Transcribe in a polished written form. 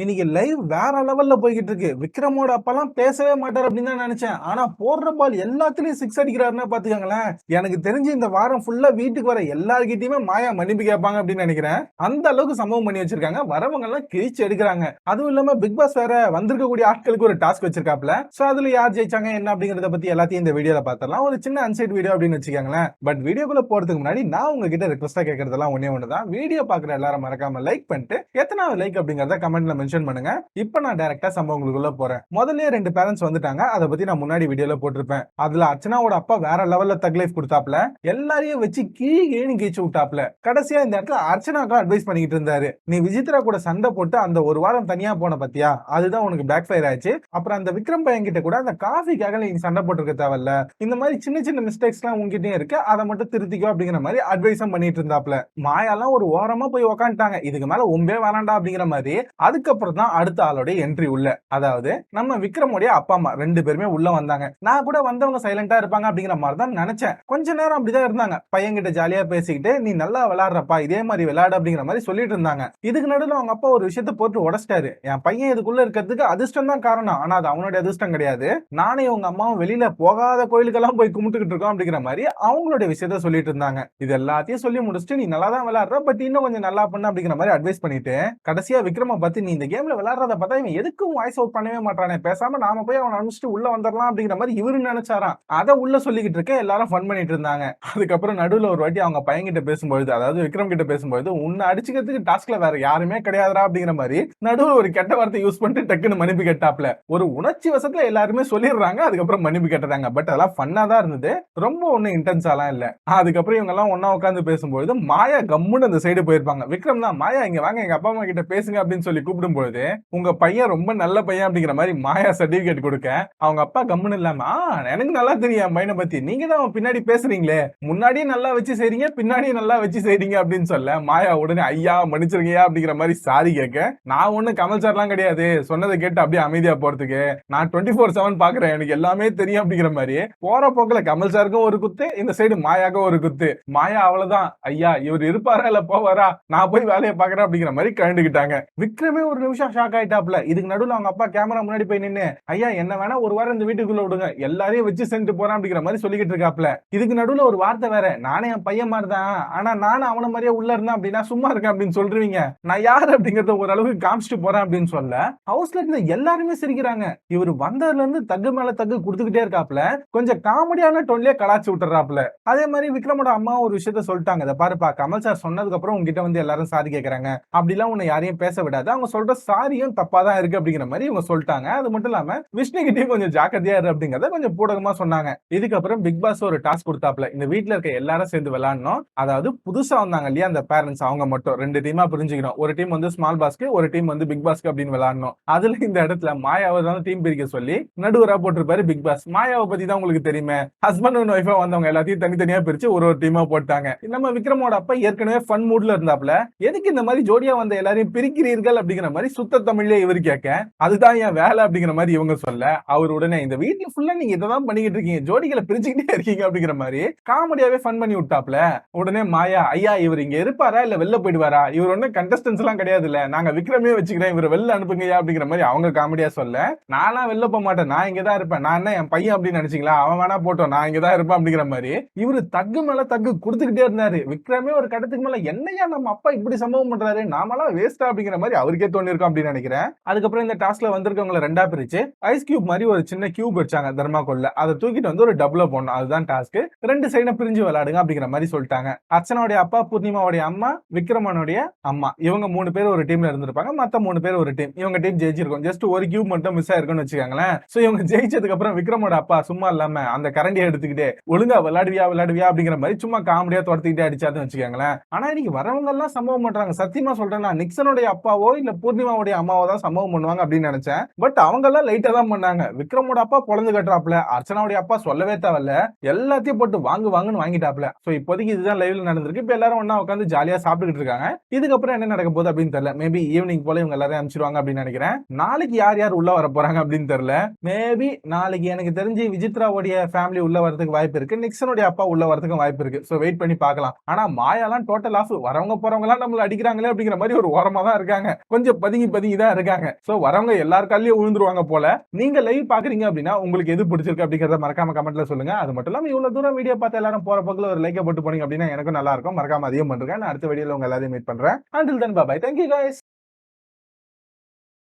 இன்னைக்கு லைவ் வேற லெவல்ல போய்கிட்டு இருக்கு. விக்ரமோட அப்பெல்லாம் பேசவே மாட்டார் அப்படின்னு தான் நினைச்சேன். ஆனா போடுற பால் எல்லாத்துலயும் சிக்ஸ் அடிக்கிறாருன்னா பாத்துக்கோங்களேன். எனக்கு தெரிஞ்சு இந்த வாரம் ஃபுல்லா வீட்டுக்கு வர எல்லார்கிட்டயுமே மாயா மன்னிப்பு கேட்பாங்க அப்படின்னு நினைக்கிறேன். அந்த அளவுக்கு சம்பவம் பண்ணி வச்சிருக்காங்க. வரவங்க எல்லாம் கிழிச்சு எடுக்கிறாங்க. அதுவும் இல்லாம பிக் பாஸ் வேற வந்திருக்கக்கூடிய ஆட்களுக்கு ஒரு டாஸ்க் வச்சிருக்காப்ல. சோ அதுல யார் ஜெயிச்சாங்க என்ன அப்படிங்கறத பத்தி எல்லாத்தையும் இந்த வீடியோல பாத்திரலாம். ஒரு சின்ன அன்சைட் வீடியோ அப்படின்னு வச்சுக்கோங்களேன். பட் வீடியோக்குள்ள போறதுக்கு முன்னாடி நான் உங்ககிட்ட ரெக்வஸ்டா கேட்கறதெல்லாம் ஒண்ணே ஒண்ணுதான். வீடியோ பாக்குற எல்லாரும் மறக்காம லைக் பண்ணிட்டு எத்தனாவது லைக் அப்படிங்கறத கமெண்ட்ல மென்ஷன் பண்ணுங்க. இப்போ நான் டைரக்டா சம்பவங்களுக்குள்ள போறேன். முதல்லயே 2 பேரண்ட்ஸ் வந்துட்டாங்க. அத பத்தி நான் முன்னாடி வீடியோல போட்டிருப்பேன். அதுல அர்ச்சனாவோட அப்பா வேற லெவல்ல தக் லைஃப் கொடுத்தாப்ல. எல்லாரையும் வச்சு கீழே கீச்சு விட்டாப்ல. கடைசியா இந்த இடத்துல அர்ச்சனாக்கு அட்வைஸ் பண்ணிட்டு இருந்தாரு. நீ விசித்ரா கூட சண்டை போட்டு அந்த ஒரு வாரம் தனியா போன பத்தியா, அதுதான் உனக்கு பேக் ஃபயர் ஆயிடுச்சு. அப்புறம் அந்த விக்ரம் பையன் கிட்ட கூட அந்த காஃபிக்காக நீ சண்டை போட்டுருக்க தேவையில்ல. இந்த மாதிரி சின்ன சின்ன மிஸ்டேக்ஸ் எல்லாம் உங்ககிட்டயும் இருக்கு, அதை மட்டும் திருத்திக்கோ அப்படிங்கிற மாதிரி அட்வைஸும் பண்ணிட்டு இருந்தாப்ல. மாயாலாம் ஒரு ஓரமா போய் உக்காந்துட்டாங்க. இதுக்கு மேல ஒம்பே வேணாண்டா அப்படிங்கிற மாதிரி. அதுக்கப்புறம் தான் அடுத்த ஆளோட என்ட்ரி உள்ள. அதாவது நம்ம விக்ரமுடைய அப்பா அம்மா 2 பேருமே உள்ள வந்தாங்க. நான் கூட வந்தவங்க சைலண்டா இருப்பாங்க அப்படிங்கிற மாதிரி தான் நினைச்சேன். கொஞ்ச நேரம் அப்படிதான் இருந்தாங்க. பையன் கிட்ட ஜாலியா பேசிக்கிட்டு நீ நல்லா விளையாடுறப்பா, இதே மாதிரி விளையாடு அப்படிங்கிற மாதிரி சொல்லிட்டு இருந்தாங்க. இதுக்கு நடுவில் அவங்க அப்பா ஒரு விஷயத்த போட்டு உடச்சிட்டாரு. என் பையன் இதுக்குள்ள இருக்கிறதுக்கு அதிர்ஷ்டம் தான் காரணம், ஆனா அது அவனுடைய அதிர்ஷ்டம் கிடையாது. நானே உங்க அம்மாவும் வெளியில போகாத கோயிலுக்கெல்லாம் போய் கும்பிட்டுக்கிட்டு இருக்கோம் அப்படிங்கிற மாதிரி அவங்களுடைய விஷயத்த சொல்லிட்டு இருந்தாங்க. இது எல்லாத்தையும் சொல்லி முடிச்சுட்டு நீ நல்லா தான் விளையாடுற, பட் இன்னும் கொஞ்சம் நல்லா பண்ணு அப்படிங்கிற மாதிரி அட்வைஸ் பண்ணிட்டு கடைசியா விக்ரம பார்த்து நீ இந்த கேம்ல விளையாடுறத பார்த்தா இவன் எதுக்கும் வாய்ஸ் அவுட் பண்ணவே மாட்டானே, பேசாம நாம போய் அவனை அனுப்பிச்சிட்டு உள்ள வந்துடலாம் அப்படிங்கிற மாதிரி இவரு நினைச்சாராம். அதை உள்ள சொல்லிக்கிட்டு இருக்க எல்லாரும் ஃபன் பண்ணிட்டு இருந்தாங்க. அதுக்கப்புறம் நடுவுல ஒரு வாட்டி அவங்க பையன் கிட்ட பேசும்போது, அதாவது விக்ரம் கிட்ட பேசும்போது, உன்னை அடிச்சுக்கிறதுக்கு டாஸ்க்ல வேற யாருமே கிடையாதுடா அப்படிங்கிற மாதிரி நடுவுல ஒரு கெட்ட வார்த்தை யூஸ் பண்ணிட்டு டக்குன்னு மன்னிப்பு கேட்டாப்ல. ஒரு உணர்ச்சி வசத்துல எல்லாருமே சொல்லிடுறாங்க. அதுக்கப்புறம் மன்னிப்பு கேட்டுறாங்க. பட் அதெல்லாம் ஃபன்னா தான் இருந்தது. ரொம்ப ஒன்னும் இன்டென்ஸாலாம் இல்ல. அதுக்கப்புறம் இவங்க எல்லாம் ஒன்னா உட்காந்து பேசும்போது மாயா கம்முன்னு அந்த சைடு போயிருப்பாங்க. விக்ரம் தான் மாயா இங்க வாங்க எங்க அப்பா அம்மா கிட்ட பேசுங்க அப்படின்னு சொல்லி கூப்பிடும்போது உங்க பையன் ரொம்ப நல்ல பையன் அப்படிங்கிற மாதிரி மாயா சர்டிபிகேட் கொடுக்க அவங்க அப்பா கம்முன்னு இல்லாம எனக்கு நல்லா தெரியும் என் பையனை பத்தி, நீங்க தான் பின்னாடி பேசுறீங்களே, முன்னாடியே நல்லா வச்சு செய்றீங்க பின்னாடியே நல்லா வச்சு செய்றீங்க அப்படின்னு சொல்ல மாயா உடனே ஐயா மன்னிச்சிருங்கயா அப்படிங்கிற மாதிரி சாரி கேட்க, நான் ஒண்ணு கமல் சார்லாம் கிடையாது சொன்னதை கேட்டு அப்படியே அமைதியா போறதுக்கு, நான் 24/7 பாக்குறேன் எனக்கு எல்லாமே தெரியும் அப்படிங்கிற மாதிரி போற போக்குல கமல் சாருக்கும் ஒரு குத்து, இந்த சைடு மாயாக்கும் ஒரு குத்து. மாயா அவ்வளவுதான், ஐயா இவர் இருப்பாரா இல்ல போவாரா, நான் போய் வேலையை பாக்குறேன் அப்படிங்கிற மாதிரி கண்டுகிட்டாங்க. விக்ரமே ஒரு நிமிஷம் ஷாக் ஆயிட்டாப்ல. இதுக்கு நடுவில் அவங்க அப்பா கேமரா முன்னாடி போய் நின்னு ஐயா என்ன வேணா ஒரு வாரம் இந்த வீட்டுக்குள்ள விடுங்க, எல்லாரையும் வச்சு சென்று போறான் அப்படிங்கிற மாதிரி சொல்லிக்கிட்டு இருக்காப்ல. இதுக்கு நடுவுல ஒரு வார்த்தை வேற, நானே என் பையன் மாதிரி தான், ஆனா நானும் அவன மாதிரியே உள்ள இருந்தேன் அப்படின்னா சும்மா இருக்கேன் அப்படின்னு சொல்றீங்க, நான் யாரு அப்படிங்கறத ஓரளவுக்கு காமிச்சிட்டு போறேன் அப்படின்னு சொல்ல ஹவுஸ்ல இருந்த எல்லாருமே சிரிக்கிறாங்க. இவர் வந்ததுல இருந்து தக்கு மேல தக்கு கொடுத்துக்கிட்டே இருக்காப்ல. கொஞ்சம் காமெடியான டோன்லயே கலாச்சு விட்டுறாப்ல. அதே மாதிரி விக்ரமோட அம்மா ஒரு விஷயத்த சொல்லிட்டாங்க, இதை பாருப்பா கமல் சார் சொன்னதுக்கு அப்புறம் உங்ககிட்ட வந்து எல்லாரும் சாரி கேட்கறாங்க, அப்படிலாம் உன்னை யாரையும் பேச விடாது, அவங்க சொல்ற சாரியும் தப்பா தான் இருக்கு அப்படிங்கிற மாதிரி இவங்க சொல்லிட்டாங்க. அது மட்டும் இல்லாம விஷ்ணு கிட்டயும் கொஞ்சம் ஜாக்கிரதையா இரு அப்படிங்கறத கொஞ்சம் பூடகமா சொன்னாங்க. இதுக்கப்புறம் பிக் பாஸ் ஒரு டாஸ்க் கொடுத்தாப்ல, இந்த வீட்ல இருக்க எல்லாரும் சேர்ந்து விளையாடணும். அதாவது புதுசா வந்தாங்க இல்லையா அந்த பேரண்ட்ஸ், அவங்க மட்டும் 2 டீமா பிரிஞ்சுக்கணும். ஒரு டீம் வந்து ஸ்மால் பாஸ்க்கு, ஒரு டீம் வந்து பிக் பாஸ்க்கு அப்படின்னு விளையாடணும். அதுல இந்த இடத்துல மாயாவை தான் டீம் பிரிக்க சொல்லி நடுவரா போட்டிருப்பாரு பிக் பாஸ். மாயாவை பத்தி தான் உங்களுக்கு தெரியுமே, ஹஸ்பண்ட் அண்ட் ஒய்ஃபா வந்தவங்க எல்லாத்தையும் தனித்தனியா பிரிச்சு ஒரு ஒரு டீமா போட்டாங்க. நம்ம விக்ரமோட அப்பா ஏற்கனவே ஃபன் மூட்ல இருந்தாப்ல, எதுக்கு இந்த மாதிரி ஜோடியா வந்த எல்லாரையும் பிரிக்கிறீர்கள் அப்படிங்கிற மாதிரி சுத்த தமிழ்ல இவர் கேட்க, அதுதான் என் வேலை அப்படிங்கிற மாதிரி இவங்க சொல்ல, அவர் உடனே இந்த வீட்டுல ஃபுல்லா நீங்க இததான் பண்ணிக்கிட்டு இருக்கீங்க, ஜோடிகளை பிரிச்சுக்கிட்டே இருக்கீங்க அப்படிங்கிற மாதிரி காமெடியாவே ஃபன் பண்ணி விட்டாப்ல. உடனே மாயா ஐயா இவர் இங்க இருப்பாரா இல்ல வெளில போயிடுவாரா, இவர் ஒன்னும் கண்டஸ்டன்ஸ் எல்லாம் கிடையாது இல்ல, நாங்க விக்ரமே வச்சுக்கிறேன் இவர் வெளில அனுப்புங்கயா அப்படிங்கிற மாதிரி அவங்க காமெடியா சொல்ல, நானா வெளில போக மாட்டேன் நான் இங்கதான் இருப்பேன், நான் என்ன என் பையன் அப்படின்னு நினைச்சீங்களா, அவன் வேணா போட்டோம் நான் இங்கதான் இருப்பேன் அப்படிங்கிற மாதிரி இவரு தக்கு மேல தக்கு கொடுத்துக்கிட்டே இருந்தாரு. விக்ரமே ஒரு கட்டத்துக்கு மேல என்னையா நம்ம அப்பா இப்படி சம்பவம் பண்றாரு, நாமெல்லாம் வேஸ்டா அப்படிங்கிற மாதிரி அவருக்கே தோணி இருக்கும் அப்படின்னு நினைக்கிறேன். அதுக்கப்புறம் இந்த டாஸ்க்ல வந்திருக்கவங்களை 2ஆ பிரிச்சு ஐஸ் கியூப் மாதிரி ஒரு சின்ன கியூப் வச்சாங்க தர்மாக்கோல்ல, அதை தூக்கிட்டு வந்து ஒரு டபுள போடணும், அதுதான் டாஸ்க். 2 சைடும் பிரிஞ்சு விளையாடுங்க அப்படிங்கிற மாதிரி சொல்லிட்டாங்க. அர்ச்சனாவுடைய அப்பா, பூர்ணிமாவுடைய அம்மா, விக்ரமனுடைய அம்மா, இவங்க 3 பேர் ஒரு டீம்ல இருந்திருப்பாங்க. மத்த 3 பேர் ஒரு டீம். இவங்க டீம் ஜெயிச்சிருக்கும். ஜஸ்ட் ஒரு கியூப் மட்டும் மிஸ் ஆயிருக்கும்னு வச்சுக்காங்களேன். சோ இவங்க ஜெயிச்சதுக்கு அப்புறம் விக்ரமோட அப்பா சும்மா இல்லாம அந்த கரண்டியை எடுத்துக்கிட்டே ஒழுங்கா விளையாடுவியா விளையாடுவியா அப்படிங்கிற மாதிரி சும்மா காமெடியா துரத்திக்கிட்டே அடிச்சாதுன்னு வச்சுக்காங்களேன். ஆனா இன்னைக்கு வரவங்க எல்லாம் சம்பவம் பண்றாங்க. சத்தியமா சொல்றேன், நான் நிக்சனுடைய அப்பாவோ இல்ல பூர்ணிமாவுடைய அம்மாவோ தான் சம்பவம் பண்ணுவாங்க அப்படின்னு நினைச்சேன். பட் அவங்க எல்லாம் லைட்டா தான் பண்ணாங்க. விக்ரமோட அப்பா பொழந்து கட்டுறாப்ல, அர்ச்சனாவுடைய அப்பா சொல்லவே தேவையில்ல, எல்லாத்தையும் போட்டு வாங்கு வாங்குன்னு வாங்கிட்டாப்ல. சோ இப்போதைக்கு இதுதான் லைவ்ல நடந்திருக்கு. இப்ப எல்லாரும் ஒண்ணா உட்காந்து ஜாலியா சாப்பிட்டுட்டு இருக்காங்க. இதுக்கப்புறம் என்ன நடக்க போகுது அப்படின்னு தெரியல. மேபி ஈவினிங் போல இவங்க எல்லாரும் அனுப்பிச்சிருவாங்க அப்படின்னு நினைக்கிறேன். நாளைக்கு யார் யார் உள்ள வர போறாங்க அப்படின்னு தெரியல. மேபி நாளைக்கு எனக்கு தெரிஞ்சு விசித்ராவுடைய ஃபேமிலி உள்ள வரதுக்கு வாய்ப்பு இருக்கு, நிக்சனுடைய அப்பா உள்ள வரதுக்கு வாய்ப்பு இருக்கு. சோ வெயிட் பண்ணி பார்க்கலாம். ஆனா மாயாலாம் டோட்டல் ஆஃப், வரவங்க போறவங்க எல்லாம் நம்மள அடிக்கிறாங்களே அப்படிங்கிற மாதிரி ஒரு ஓரமா தான் இருக்காங்க. கொஞ்சம் பதுங்கி பதுங்கி தான் இருக்காங்க. சோ வரவங்க எல்லார் கால்லயும் விழுந்துருவாங்க போல. நீங்க லைவ் பாக்குறீங்க அப்படின்னா உங்களுக்கு எது பிடிச்சிருக்கு அப்படிங்கறத மறக்காம கமெண்ட்ல சொல்லுங்க. அது மட்டும் இல்லாம இவ்வளவு தூரம் வீடியோ பார்த்து எல்லாரும் போற பக்கத்துல ஒரு லைக்கை போட்டு போனீங்க அப்படின்னா எனக்கும் நல்லா இருக்கும். மறக்காம அதையும் பண்ணுங்க. நான் அடுத்த வீடியோல உங்க எல்லாரையும் மீட் பண்றேன். Until then, bye bye. Thank you guys.